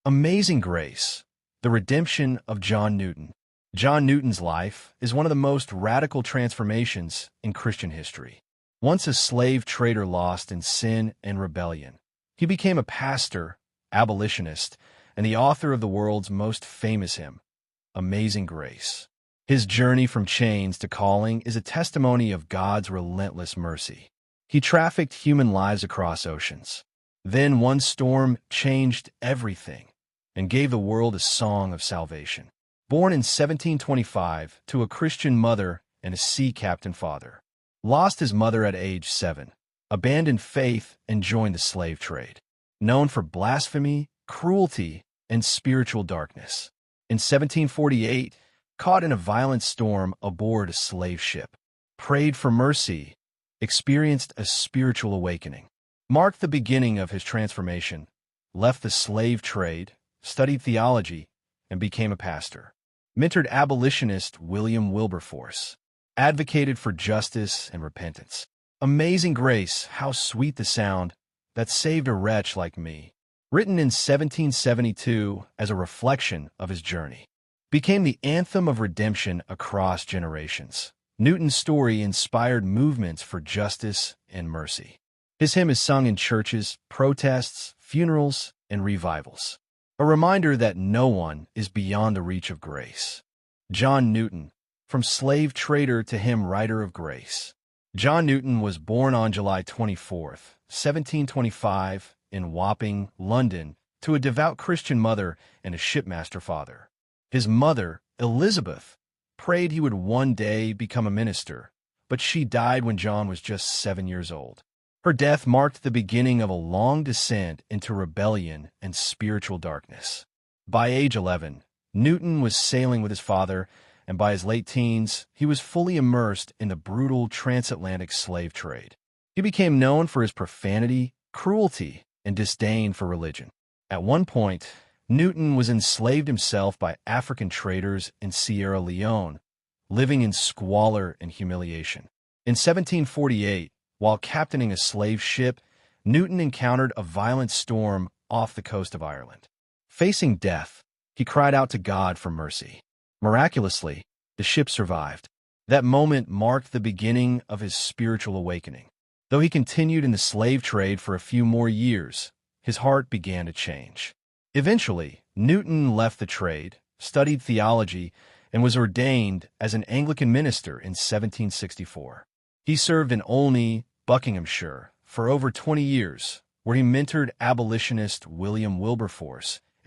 Amazing Grace, the redemption of John Newton. John Newton's life is one of the most radical transformations in Christian history. Once a slave trader lost in sin and rebellion, he became a pastor, abolitionist, and the author of the world's most famous hymn, Amazing Grace. His journey from chains to calling is a testimony of God's relentless mercy. He trafficked human lives across oceans. Then one storm changed everything and gave the world a song of salvation. Born in 1725 to a Christian mother and a sea captain father, lost his mother at age 7, abandoned faith, and joined the slave trade. Known for blasphemy, cruelty, and spiritual darkness. In 1748, caught in a violent storm aboard a slave ship, prayed for mercy, experienced a spiritual awakening, marked the beginning of his transformation, left the slave trade, studied theology, and became a pastor. Mentored abolitionist William Wilberforce, advocated for justice and repentance. Amazing Grace, how sweet the sound that saved a wretch like me, written in 1772 as a reflection of his journey, became the anthem of redemption across generations. Newton's story inspired movements for justice and mercy. His hymn is sung in churches, protests, funerals, and revivals, a reminder that no one is beyond the reach of grace. John Newton, from slave trader to hymn writer of grace. John Newton was born on July 24, 1725, in Wapping, London, to a devout Christian mother and a shipmaster father. His mother, Elizabeth, prayed he would one day become a minister, but she died when John was just 7 years old. Her death marked the beginning of a long descent into rebellion and spiritual darkness. By age 11, Newton was sailing with his father, and by his late teens, he was fully immersed in the brutal transatlantic slave trade. He became known for his profanity, cruelty, and disdain for religion. At one point, Newton was enslaved himself by African traders in Sierra Leone, living in squalor and humiliation. In 1748, while captaining a slave ship, Newton encountered a violent storm off the coast of Ireland. Facing death, he cried out to God for mercy. Miraculously, the ship survived. That moment marked the beginning of his spiritual awakening. Though he continued in the slave trade for a few more years, his heart began to change. Eventually, Newton left the trade, studied theology, and was ordained as an Anglican minister in 1764. He served in Olney, Buckinghamshire, for over 20 years, where he mentored abolitionist William Wilberforce